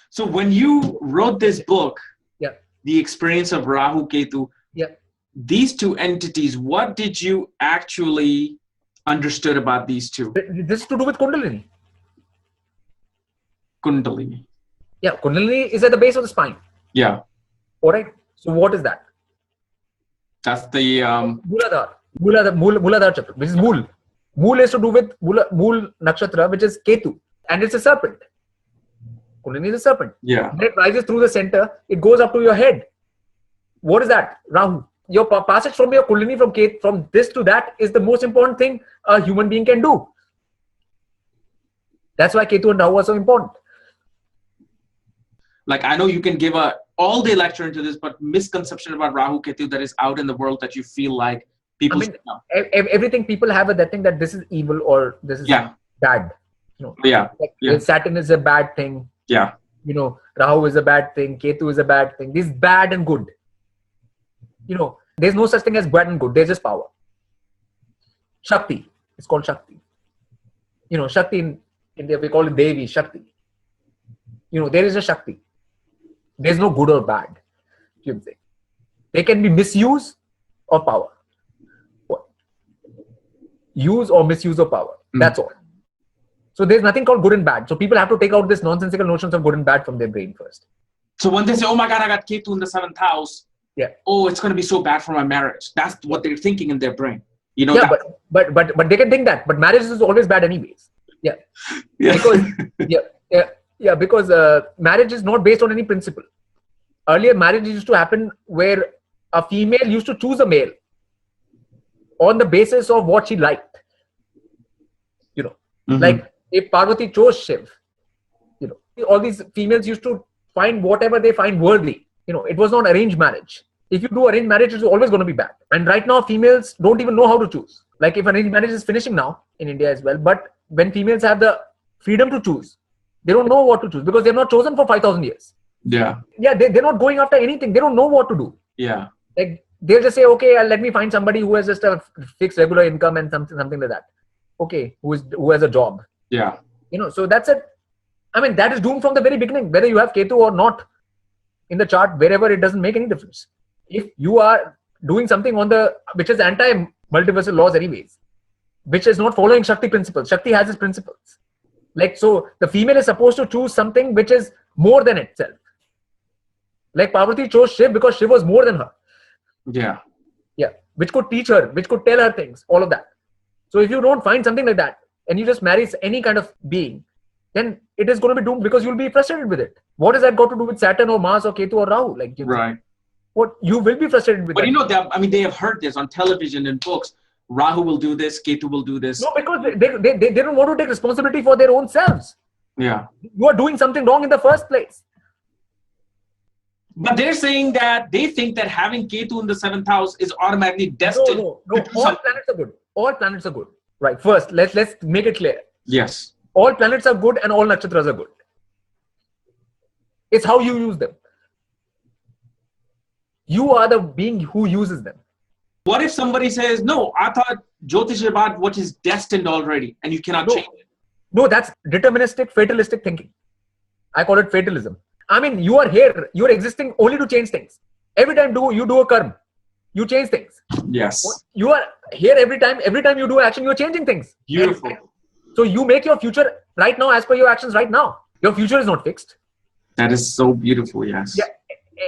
So when you wrote this book, Yeah. The Experience of Rahu Ketu, Yeah. these two entities, what did you actually understood about these two? This is to do with Kundalini. Kundalini. Yeah, Kundalini is at the base of the spine. Yeah. All right. So what is that? That's the Muladhara chakra, which is Mool. Mool is to do with Mool nakshatra, which is Ketu, and it's a serpent. Kundalini is a serpent. Yeah. When it rises through the center, it goes up to your head. What is that? Rahu. Your passage from your Kundalini from this to that is the most important thing a human being can do. That's why Ketu and Rahu are so important. Like, I know you can give a all-day lecture into this, but misconception about Rahu Ketu that is out in the world that you feel like people know. Everything people have that thing that this is evil or this is bad. Like Saturn is a bad thing. Yeah. Rahu is a bad thing. Ketu is a bad thing. This is bad and good. There's no such thing as bad and good. There's just power. Shakti. It's called Shakti. Shakti in India, we call it Devi, Shakti. There is a Shakti. There's no good or bad. You can say. There can be misuse of power. Use or misuse of power. That's all. So there's nothing called good and bad. So people have to take out this nonsensical notions of good and bad from their brain first. So when they say, oh my God, I got Ketu in the 7th house. Yeah. Oh, it's going to be so bad for my marriage. That's what they're thinking in their brain. But they can think that. But marriage is always bad anyways. Yeah. Because marriage is not based on any principle. Earlier, marriage used to happen where a female used to choose a male on the basis of what she liked. Like if Parvati chose Shiv, all these females used to find whatever they find worthy. It was not arranged marriage. If you do arranged marriage, it's always going to be bad. And right now, females don't even know how to choose. Like if arranged marriage is finishing now in India as well, but when females have the freedom to choose, they don't know what to choose because they're not chosen for 5,000 years. Yeah. Yeah, they're not going after anything. They don't know what to do. Yeah. Like they'll just say, okay, let me find somebody who has just a fixed regular income and something like that. Okay, who has a job. Yeah. So that's it. I mean, that is doomed from the very beginning, whether you have Ketu or not in the chart, wherever, it doesn't make any difference. If you are doing something which is anti-multiversal laws anyways, which is not following Shakti principles. Shakti has its principles. Like, so the female is supposed to choose something which is more than itself. Like Parvati chose Shiv because Shiv was more than her. Yeah. Yeah. Which could teach her, which could tell her things, all of that. So if you don't find something like that and you just marry any kind of being, then it is going to be doomed because you'll be frustrated with it. What has that got to do with Saturn or Mars or Ketu or Rahu? Like, right. What you will be frustrated with. But they have heard this on television and books. Rahu will do this, Ketu will do this. No, because they don't want to take responsibility for their own selves. Yeah. You are doing something wrong in the first place. But they're saying that they think that having Ketu in the 7th house is automatically destined. No. All planets are good. All planets are good. Right. First, let's make it clear. Yes. All planets are good and all nakshatras are good. It's how you use them. You are the being who uses them. What if somebody says, no, I thought Jyotish is about what is destined already and you cannot change it? No, that's deterministic, fatalistic thinking. I call it fatalism. I mean, you are here. You're existing only to change things. Every time you do a karma, you change things. Yes. You are here every time you do action, you're changing things. Beautiful. So you make your future right now as per your actions right now. Your future is not fixed. That is so beautiful, yes. Yeah.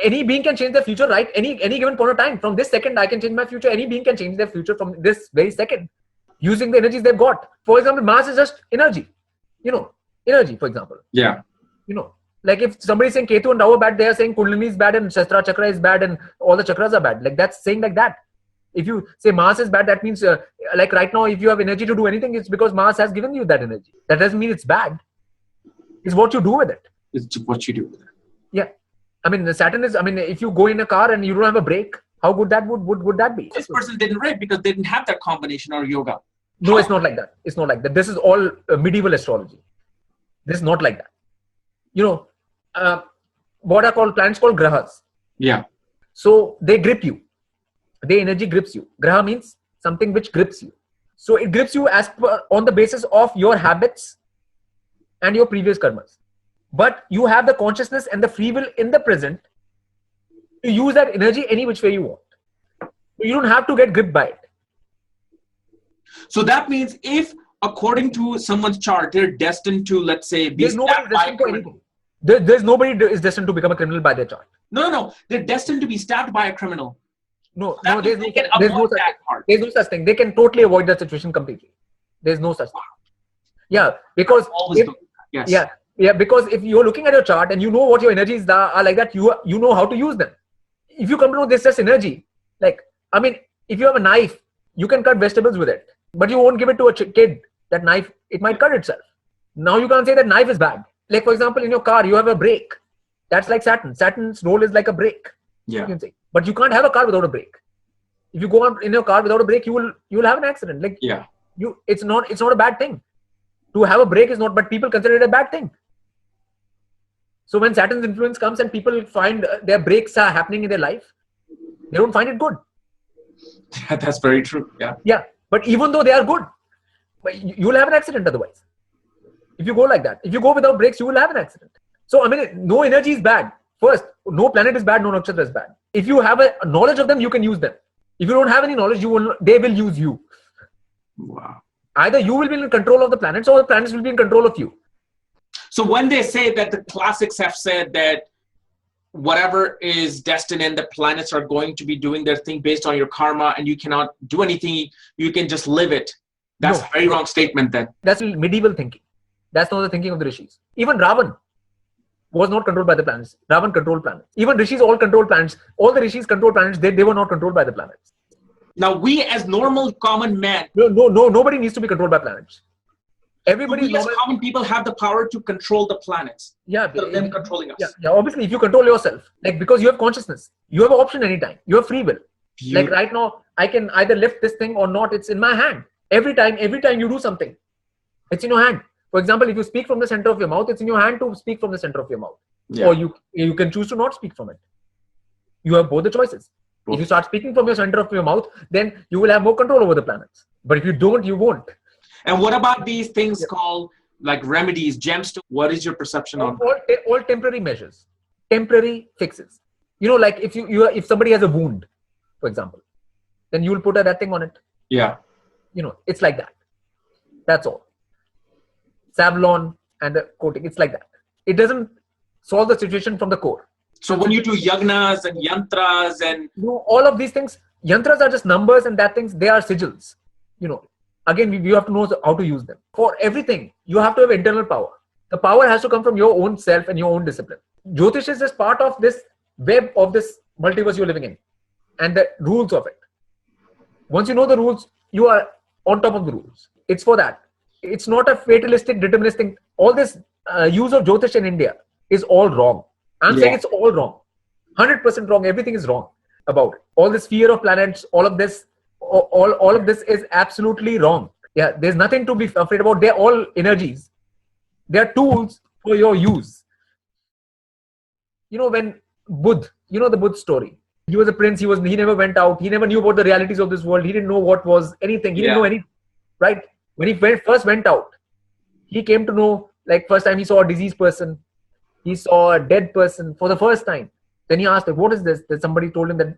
Any being can change their future, right? Any given point of time. From this second, I can change my future. Any being can change their future from this very second, using the energies they've got. For example, Mars is just energy. Energy, for example. Yeah. Like if somebody is saying Ketu and Rahu are bad, they are saying Kundalini is bad and Shastra Chakra is bad and all the chakras are bad. Like that's saying like that. If you say Mars is bad, that means like right now, if you have energy to do anything, it's because Mars has given you that energy. That doesn't mean it's bad. It's what you do with it. It's what you do with it. Yeah. I mean, Saturn is, if you go in a car and you don't have a brake, how good that would that be? This person didn't rate because they didn't have that combination or yoga. No, it's not like that. It's not like that. This is all medieval astrology. This is not like that. What are called planets called grahas. Yeah. So they grip you. Their energy grips you. Graha means something which grips you. So it grips you on the basis of your habits and your previous karmas. but you have the consciousness and the free will in the present to use that energy any which way you want. You don't have to get gripped by it. So that means if, according to someone's chart, they're destined to, let's say, be There's nobody stabbed by a destined for criminal. anything. There's nobody is destined to become a criminal by their chart. No. They're destined to be stabbed by a criminal. No, That no, means they can avoid that part. there's no such thing. They can totally avoid that situation completely. There's no such thing. Yeah, because Always do. Yes. yeah, because if you're looking at your chart and you know what your energies are like that, you know how to use them. If you come to know this just energy, like, I mean, if you have a knife, you can cut vegetables with it, but you won't give it to a kid. That knife, it might cut itself. Now you can't say that knife is bad. Like, for example, in your car, you have a brake. That's like Saturn. Saturn's role is like a brake. Yeah. You can say. But you can't have a car without a brake. If you go on in your car without a brake, you will have an accident. Like, Yeah. It's not a bad thing. To have a brake is not, but people consider it a bad thing. So when Saturn's influence comes and people find their breaks are happening in their life, they don't find it good. That's very true. Yeah. Yeah. But even though they are good, but you will have an accident otherwise. If you go like that, if you go without brakes, you will have an accident. So, I mean, no energy is bad. First, no planet is bad, no nakshatra is bad. If you have a knowledge of them, you can use them. If you don't have any knowledge, they will use you. Wow. Either you will be in control of the planets or the planets will be in control of you. So when they say that the classics have said that whatever is destined and the planets are going to be doing their thing based on your karma and you cannot do anything, you can just live it. That's a very wrong statement then. That's medieval thinking. That's not the thinking of the rishis. Even Ravan was not controlled by the planets. Ravan controlled planets. Even rishis all controlled planets. All the rishis controlled planets. They were not controlled by the planets. Now we as normal common men, nobody needs to be controlled by planets. Everybody we as common people have the power to control the planets. Yeah, them controlling us. Yeah, obviously, if you control yourself, like, because you have consciousness, you have an option anytime. You have free will. Beautiful. Like right now, I can either lift this thing or not. It's in my hand. Every time you do something, it's in your hand. For example, if you speak from the center of your mouth, it's in your hand to speak from the center of your mouth. Yeah. Or you can choose to not speak from it. You have both the choices. Both. If you start speaking from your center of your mouth, then you will have more control over the planets. But if you don't, you won't. And what about these things called like remedies, gemstones? What is your perception on all temporary measures, temporary fixes? You know, like if somebody has a wound, for example, then you will put that thing on it. Yeah. You know, it's like that. That's all. Savlon and the coating, it's like that. It doesn't solve the situation from the core. So when you do yagnas and yantras and all of these things, yantras are just numbers and that things, they are sigils. You know. Again, you have to know how to use them. For everything, you have to have internal power. The power has to come from your own self and your own discipline. Jyotish is just part of this web of this multiverse you're living in and the rules of it. Once you know the rules, you are on top of the rules. It's for that. It's not a fatalistic, deterministic. All this use of Jyotish in India is all wrong. I'm saying it's all wrong. 100% wrong. Everything is wrong about it. All this fear of planets, all of this is absolutely wrong. Yeah, there's nothing to be afraid about. They're all energies. They're tools for your use. You know, when Buddha, you know the Buddha story. He was a prince. He never went out. He never knew about the realities of this world. He didn't know what was anything. He didn't know anything. Right? When he first went out, he came to know, like, first time he saw a diseased person. He saw a dead person for the first time. Then he asked, like, what is this? That somebody told him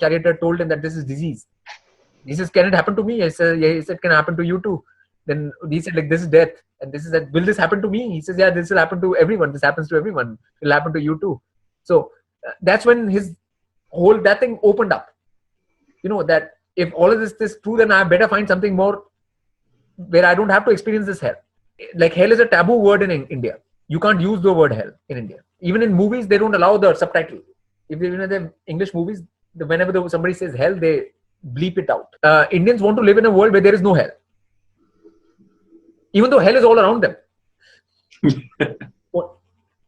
charioteer told him that this is disease. He says, can it happen to me? He said, can it happen to you too? Then he said, like, this is death. And this is that. Will this happen to me? He says, yeah, this will happen to everyone. This happens to everyone. It will happen to you too. So that's when that thing opened up. You know, that if all of this is true, then I better find something more where I don't have to experience this hell. Like, hell is a taboo word in India. You can't use the word hell in India. Even in movies, they don't allow the subtitle. If you know the English movies, whenever somebody says hell, they bleep it out. Indians want to live in a world where there is no hell. Even though hell is all around them.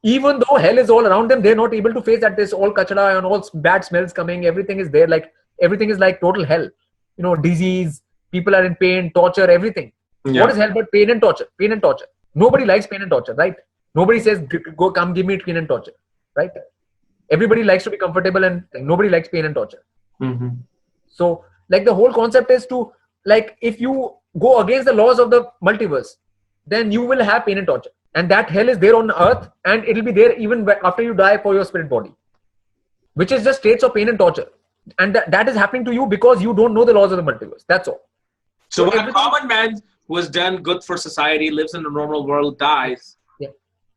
Even though hell is all around them, they're not able to face that there's all kachara and all bad smells coming. Everything is there. Like, everything is like total hell. You know, disease, people are in pain, torture, everything. Yeah. What is hell but pain and torture? Pain and torture. Nobody likes pain and torture, right? Nobody says, come give me pain and torture, right? Everybody likes to be comfortable and nobody likes pain and torture. Mm-hmm. So, like, the whole concept is to, like, if you go against the laws of the multiverse, then you will have pain and torture. And that hell is there on earth, and it'll be there even after you die for your spirit body, which is just states of pain and torture. And that is happening to you because you don't know the laws of the multiverse. That's all. So when a common man who has done good for society, lives in a normal world, dies. Yeah.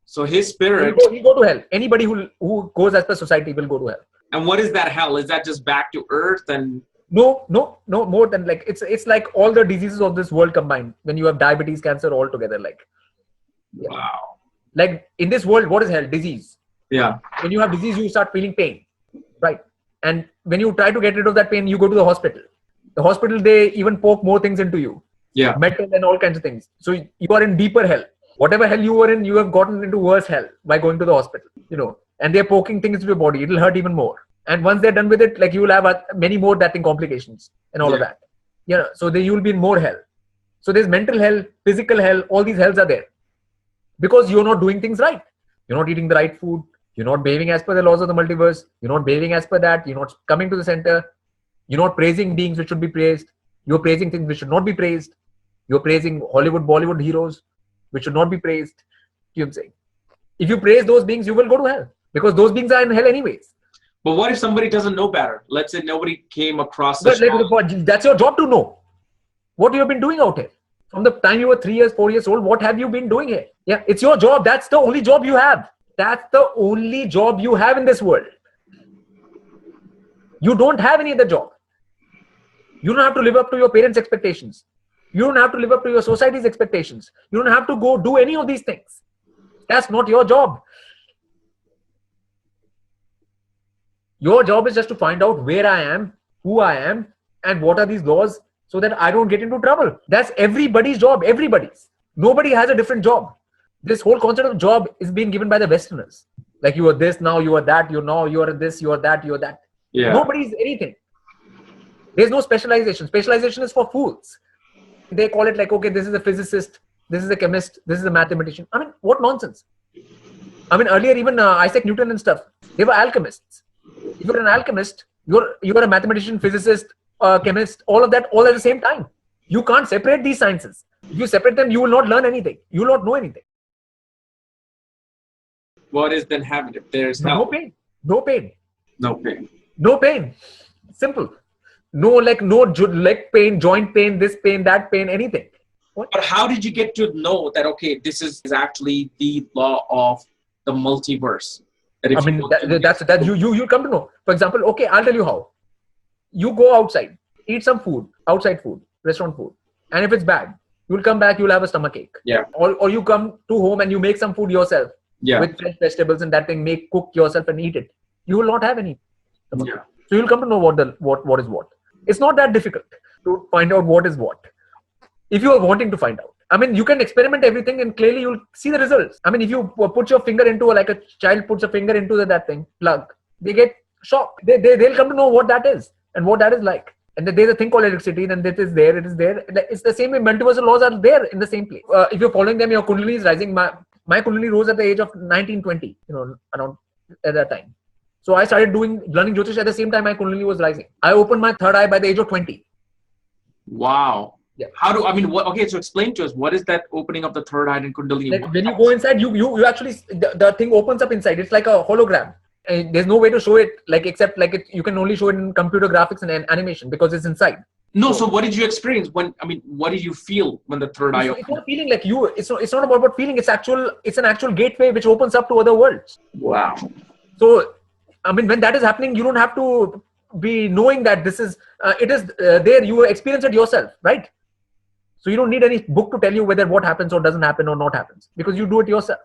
So his spirit... He'll go to hell. Anybody who goes as per society will go to hell. And what is that hell? Is that just back to earth? And No, more than like, it's like all the diseases of this world combined. When you have diabetes, cancer, all together, like. Yeah. Wow. Like in this world, what is hell? Disease. Yeah. When you have disease, you start feeling pain, right? And when you try to get rid of that pain, you go to the hospital. The hospital, they even poke more things into you. Yeah. Metal and all kinds of things. So you are in deeper hell. Whatever hell you were in, you have gotten into worse hell by going to the hospital, and they're poking things into your body. It'll hurt even more. And once they're done with it, like you will have many more complications and all of that. Yeah. So you will be in more hell. So there's mental hell, physical hell, all these hells are there. Because you're not doing things right. You're not eating the right food. You're not behaving as per the laws of the multiverse. You're not behaving as per that. You're not coming to the center. You're not praising beings which should be praised. You're praising things which should not be praised. You're praising Hollywood, Bollywood heroes which should not be praised. You know what I'm saying? If you praise those beings, you will go to hell. Because those beings are in hell anyways. But what if somebody doesn't know better? Let's say nobody came across this. That's your job to know. What you have been doing out here. From the time you were 3 years, 4 years old, what have you been doing here? Yeah, it's your job. That's the only job you have. That's the only job you have in this world. You don't have any other job. You don't have to live up to your parents' expectations. You don't have to live up to your society's expectations. You don't have to go do any of these things. That's not your job. Your job is just to find out where I am, who I am, and what are these laws, so that I don't get into trouble. That's everybody's job. Everybody's. Nobody has a different job. This whole concept of job is being given by the Westerners. Like you are this, now you are that, you are this, you are that, you are that. Yeah. Nobody's anything. There's no specialization. Specialization is for fools. They call it like, okay, this is a physicist, this is a chemist, this is a mathematician. I mean, what nonsense. I mean, earlier even Isaac Newton and stuff, they were alchemists. If you're an alchemist, you're a mathematician, physicist, chemist, all of that, all at the same time. You can't separate these sciences. If you separate them, you will not learn anything. You will not know anything. What is then heaven if there's no hell? pain? No pain. No pain. No pain. Simple. No leg pain, joint pain, this pain, that pain, anything. What? But how did you get to know that, okay, this is actually the law of the multiverse? I mean, you come to know. For example, okay, I'll tell you how. You go outside, eat some food, outside food, restaurant food. And if it's bad, you'll come back, you'll have a stomachache. Yeah. Or you come to home and you make some food yourself. Yeah. With fresh vegetables and that thing, cook yourself and eat it. You will not have any. Yeah. So you'll come to know what is what. It's not that difficult to find out what is what. If you are wanting to find out. I mean, you can experiment everything and clearly you'll see the results. I mean, if you put your finger into, like a child puts a finger into that thing, plug, they get shocked. They'll come to know what that is and what that is like. And there's a thing called electricity, and it is there. It's the same way multiversal laws are there in the same place. If you're following them, your Kundalini is rising. My Kundalini rose at the age of 19, 20, around at that time. So I started learning Jyotish at the same time my Kundalini was rising. I opened my third eye by the age of 20. Wow. Yeah. Okay, so explain to us, what is that opening of the third eye in Kundalini? Like when you go inside, you actually, the thing opens up inside. It's like a hologram. And there's no way to show it, except you can only show it in computer graphics and animation because it's inside. No, so what did you experience what did you feel when the third eye opened? It's not feeling like you, it's not about feeling, it's an actual gateway which opens up to other worlds. Wow. So, I mean, when that is happening, you don't have to be knowing that this is, it is there, you experience it yourself, right? So you don't need any book to tell you whether what happens or doesn't happen or not happens, because you do it yourself.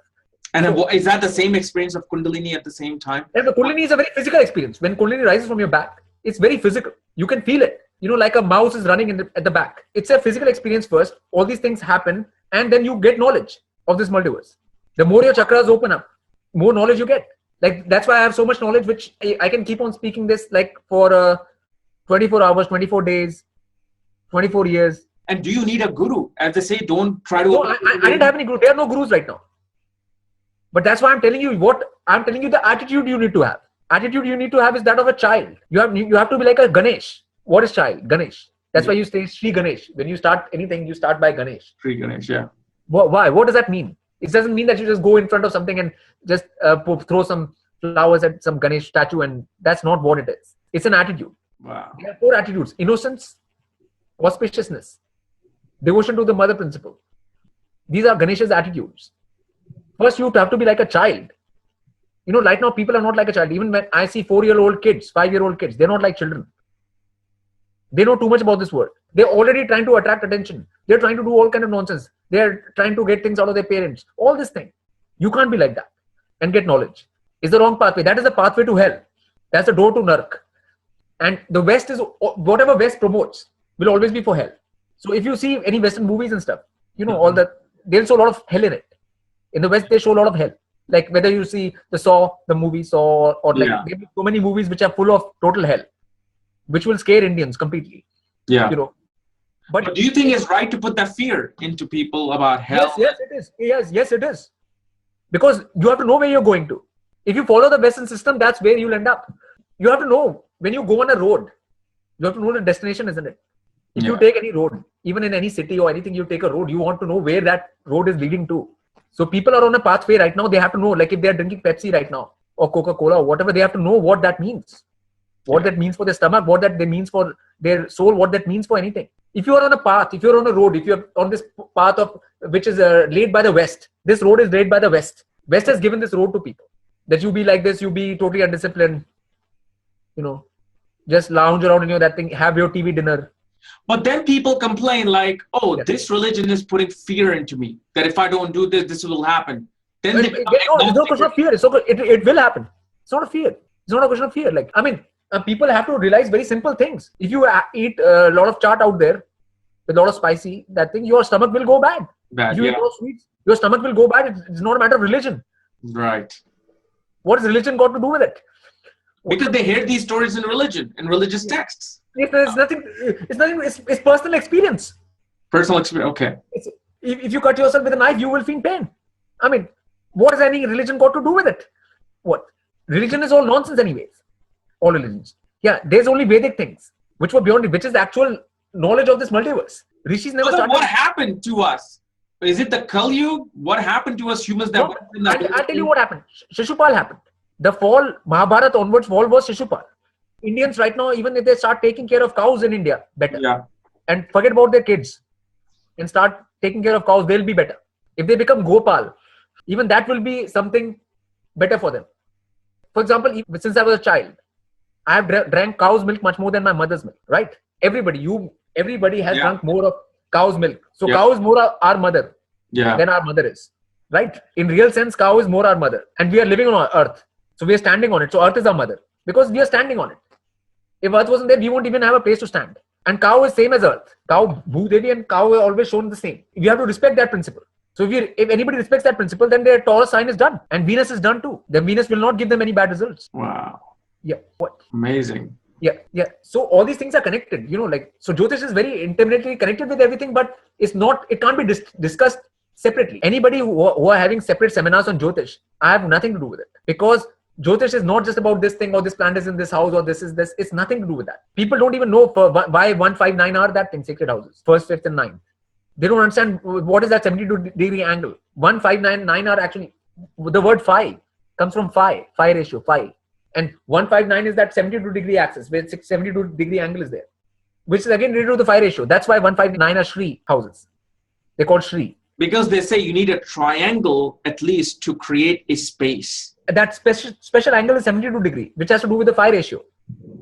And is that the same experience of Kundalini at the same time? And the Kundalini is a very physical experience. When Kundalini rises from your back, it's very physical. You can feel it. Like a mouse is running at the back. It's a physical experience first. All these things happen, and then you get knowledge of this multiverse. The more your chakras open up, more knowledge you get. That's why I have so much knowledge, which I can keep on speaking this for 24 hours, 24 days, 24 years. And do you need a guru? As they say, don't try to... No, I didn't have any guru. There are no gurus right now. But that's why I'm telling you the attitude you need to have. Attitude you need to have is that of a child. You have to be like a Ganesh. What is child? Ganesh. That's why you say Sri Ganesh. When you start anything, you start by Ganesh. Sri Ganesh, yeah. Why? What does that mean? It doesn't mean that you just go in front of something and just throw some flowers at some Ganesh statue, and that's not what it is. It's an attitude. Wow. There are 4 attitudes: innocence, auspiciousness, devotion to the mother principle. These are Ganesha's attitudes. First, you have to be like a child. You know, right now people are not like a child. Even when I see 4-year-old kids, 5-year-old kids, they're not like children. They know too much about this world. They're already trying to attract attention. They're trying to do all kind of nonsense. They're trying to get things out of their parents. All this thing. You can't be like that and get knowledge. It's the wrong pathway. That is the pathway to hell. That's the door to Nark. And the West is, whatever West promotes will always be for hell. So if you see any Western movies and stuff, you know, all that, they'll show a lot of hell in it. In the West, they show a lot of hell. Like whether you see the movie Saw, or like there are so many movies which are full of total hell, which will scare Indians completely. Yeah. You know. But do you think it's right to put that fear into people about hell? Yes, it is. Yes, it is. Because you have to know where you're going to. If you follow the Western system, that's where you'll end up. You have to know when you go on a road, you have to know the destination, isn't it? If you take any road, even in any city or anything, you take a road, you want to know where that road is leading to. So people are on a pathway right now. They have to know, like if they're drinking Pepsi right now or Coca-Cola or whatever, they have to know what that means. What that means for their stomach, what that means for their soul, what that means for anything. If you are on a path, if you're on a road, if you're on this path of which is laid by the West, this road is laid by the West. West has given this road to people. That you be like this, you be totally undisciplined, you know, just lounge around in that thing, have your TV dinner. But then people complain like, oh, this religion is putting fear into me. That if I don't do this, this will happen. Then it's not a question of fear. It will happen. It's not a fear. It's not a question of fear. Like, I mean, people have to realize very simple things. If you eat a lot of chaat out there with a lot of spicy, that thing, your stomach will go bad. If you eat a lot of sweets, your stomach will go bad. It's not a matter of religion. Right. What has religion got to do with it? Because they hear these stories in religion, in religious texts. It's nothing. It's personal experience. Personal experience. Okay. If you cut yourself with a knife, you will feel pain. I mean, what has any religion got to do with it? What? Religion is all nonsense anyways. All religions. Yeah, there's only Vedic things, which were beyond it, which is the actual knowledge of this multiverse. Rishis never started. What happened to us? Is it the Kali Yuga? What happened to us humans? I'll tell you what happened. Shishupal happened. The fall, Mahabharata onwards, fall was Shishupal. Indians right now, even if they start taking care of cows in India better, and forget about their kids and start taking care of cows, they'll be better. If they become Gopal, even that will be something better for them. For example, since I was a child, I have drank cow's milk much more than my mother's milk, right? Everybody has drunk more of cow's milk. So cow is more our mother than our mother is, right? In real sense, cow is more our mother, and we are living on earth. So we are standing on it. So earth is our mother because we are standing on it. If earth wasn't there, we won't even have a place to stand. And cow is same as earth. Cow, Bhudevi and cow are always shown the same. We have to respect that principle. So if anybody respects that principle, then their Taurus sign is done. And Venus is done too. Then Venus will not give them any bad results. Wow. Yeah. What? Amazing. Yeah. So all these things are connected, you know, like, so Jyotish is very intimately connected with everything, but it can't be discussed separately. Anybody who are having separate seminars on Jyotish, I have nothing to do with it, because Jyotish is not just about this thing or this planet is in this house or this is this. It's nothing to do with that. People don't even know why 159 are that thing, sacred houses, 1st, 5th and 9th. They don't understand what is that 72-degree angle. 159 are actually, the word phi comes from phi ratio, phi. And 159 is that 72-degree axis where 72-degree angle is there, which is again related to the phi ratio. That's why 159 are Shri houses. They're called Shri. Because they say you need a triangle at least to create a space. That special angle is 72-degree, which has to do with the phi ratio.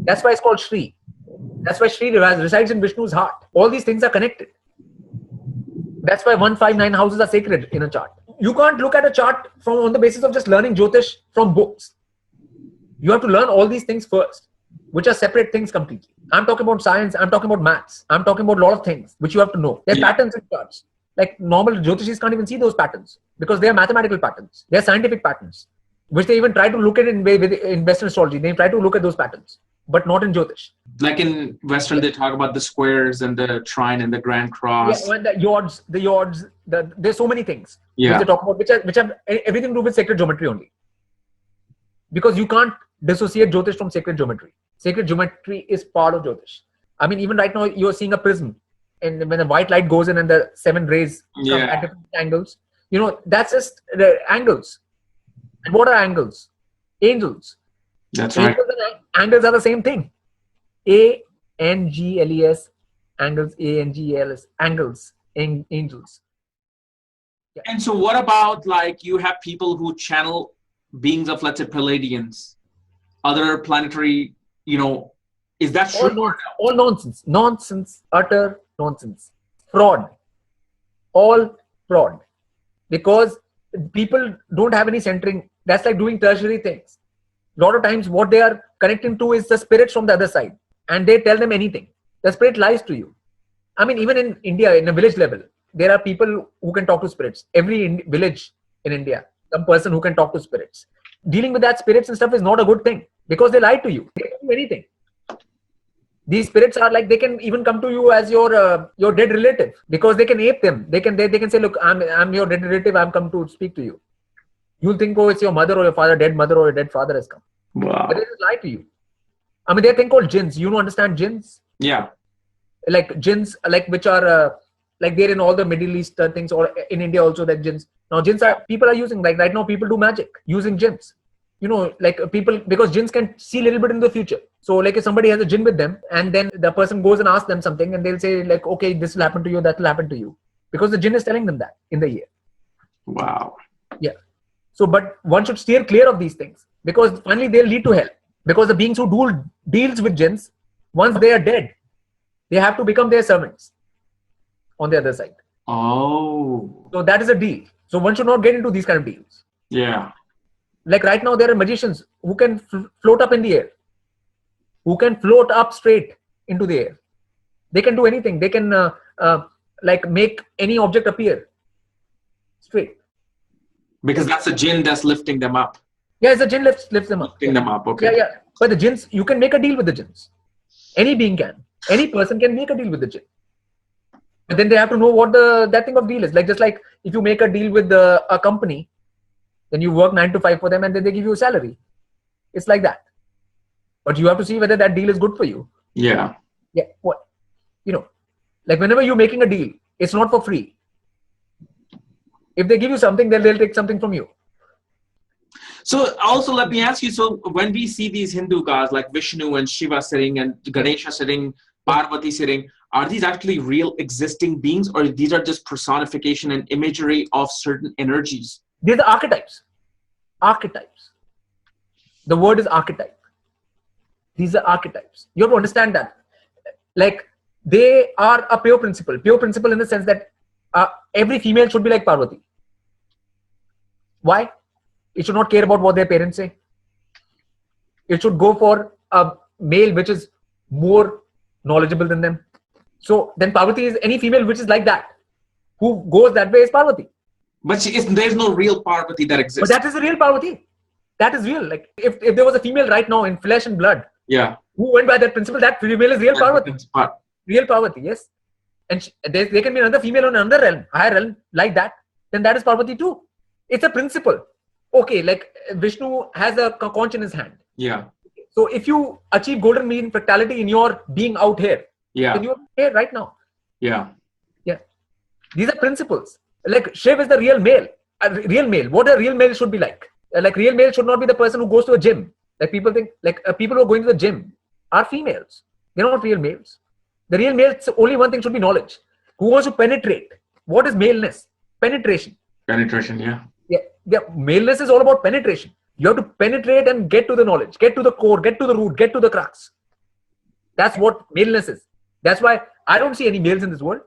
That's why it's called Shri. That's why Shri resides in Vishnu's heart. All these things are connected. That's why 159 houses are sacred in a chart. You can't look at a chart on the basis of just learning Jyotish from books. You have to learn all these things first, which are separate things completely. I'm talking about science. I'm talking about maths. I'm talking about a lot of things which you have to know. There are patterns in charts. Like normal Jyotishis can't even see those patterns because they are mathematical patterns. They are scientific patterns, which they even try to look at in Western astrology. They try to look at those patterns, but not in Jyotish. Like in Western, they talk about the squares and the trine and the grand cross. Yeah, and the yods, there's so many things which they talk about, which have everything to do with sacred geometry only. Because you can't dissociate Jyotish from sacred geometry. Sacred geometry is part of Jyotish. I mean, even right now, you're seeing a prism. And when the white light goes in and the 7 rays come at different angles, That's just the angles. And what are angles? Angels. That's right. Angels and angles are the same thing. ANGLES, angles, ANGLES, angles, angels. Yeah. And so what about like you have people who channel beings of, let's say, Pleiadians, other planetary, is that true? All nonsense. Nonsense. Utter nonsense. Fraud. All fraud. Because people don't have any centering. That's like doing tertiary things. A lot of times what they are connecting to is the spirits from the other side. And they tell them anything. The spirit lies to you. I mean, even in India, in a village level, there are people who can talk to spirits. Every village in India, some person who can talk to spirits. Dealing with that spirits and stuff is not a good thing because they lie to you. They can do anything. These spirits are like, they can even come to you as your dead relative because they can ape them. They can say, look, I'm your dead relative. I'm come to speak to you. You'll think, oh, it's your mother or your father, dead mother or your dead father has come. Wow. But they just lie to you. I mean, there are things called jinns. You don't understand jinns? Yeah. Like jinns, like which are like they're in all the Middle East things, or in India also, that jinns. Now jinns people are using, like right now people do magic using jinns. Like people, because jinns can see a little bit in the future. So like if somebody has a jinn with them and then the person goes and asks them something and they'll say like, okay, this will happen to you, that will happen to you. Because the jinn is telling them that in the year. Wow. Yeah. So, but one should steer clear of these things because finally they'll lead to hell. Because the beings who deals with jinns, once they are dead, they have to become their servants on the other side. Oh. So that is a deal. So one should not get into these kind of deals. Yeah. Like right now, there are magicians who can float up in the air, who can float up straight into the air. They can do anything. They can like make any object appear straight. Because that's a jinn that's lifting them up. Yeah, it's a jinn lifts them up. Lifting them up, okay. Yeah. But the jinns, you can make a deal with the jinns. Any being can. Any person can make a deal with the jinn. But then they have to know what that thing of deal is. Like just like if you make a deal with a company, then you work 9 to 5 for them and then they give you a salary. It's like that. But you have to see whether that deal is good for you. Yeah. Yeah. What? Like whenever you're making a deal, it's not for free. If they give you something, then they'll take something from you. So also let me ask you, so when we see these Hindu gods like Vishnu and Shiva sitting and Ganesha sitting, Parvati sitting, are these actually real existing beings or these are just personification and imagery of certain energies? These are archetypes. Archetypes. The word is archetype. These are archetypes. You have to understand that. Like they are a pure principle. Pure principle in the sense that every female should be like Parvati. Why? It should not care about what their parents say. It should go for a male which is more knowledgeable than them. So then Parvati is any female which is like that. Who goes that way is Parvati. But there's no real Parvati that exists. But that is the real Parvati. That is real. Like if there was a female right now in flesh and blood, yeah, who went by that principle, that female is real Parvati. Real Parvati, yes. And there can be another female on another realm, higher realm, like that. Then that is Parvati too. It's a principle. Okay, like Vishnu has a conch in his hand. Yeah. So if you achieve golden mean fractality in your being out here, yeah, then you're here right now. Yeah. Yeah. These are principles. Like Shiv is the real male. Real male. What a real male should be like. Like real male should not be the person who goes to a gym. Like people think, like people who are going to the gym are females. They're not real males. The real males, only one thing should be knowledge. Who wants to penetrate? What is maleness? Penetration. Penetration, yeah. Yeah. Maleness is all about penetration. You have to penetrate and get to the knowledge, get to the core, get to the root, get to the crux. That's what maleness is. That's why I don't see any males in this world.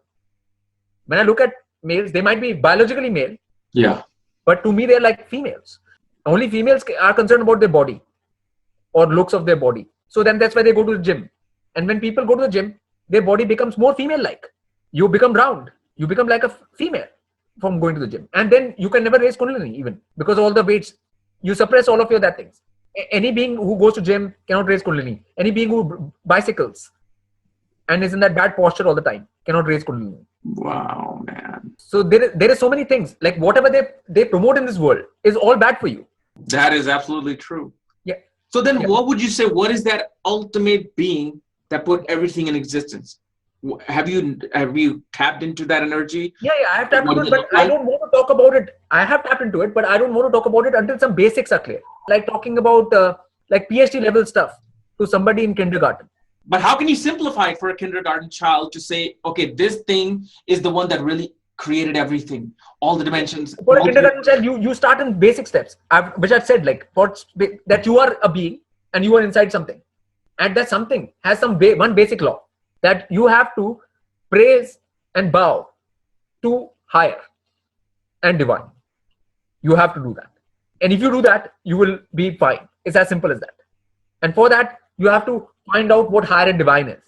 When I look at males, they might be biologically male. Yeah. But to me, they're like females. Only females are concerned about their body or looks of their body. So then that's why they go to the gym. And when people go to the gym, their body becomes more female-like. You become round. You become like a female from going to the gym. And then you can never raise Kundalini even because all the weights, you suppress all of your that things. Any being who goes to gym cannot raise Kundalini. Any being who bicycles and is in that bad posture all the time cannot raise Kundalini. Wow, man. So there is so many things. Like whatever they promote in this world is all bad for you. That is absolutely true. Yeah. So then what would you say, what is that ultimate being that put everything in existence? Have you tapped into that energy? Yeah, I have tapped What into does it, it but look I like? don't want to talk about it. I have tapped into it, but I don't want to talk about it until some basics are clear. Like talking about like PhD level stuff to somebody in kindergarten. But how can you simplify it for a kindergarten child to say, okay, this thing is the one that really created everything, all the dimensions. For a kindergarten child, you start in basic steps, which I've said, like that you are a being and you are inside something, and that something has one basic law that you have to praise and bow to higher and divine. You have to do that, and if you do that, you will be fine. It's as simple as that. And for that, you have to find out what higher and divine is.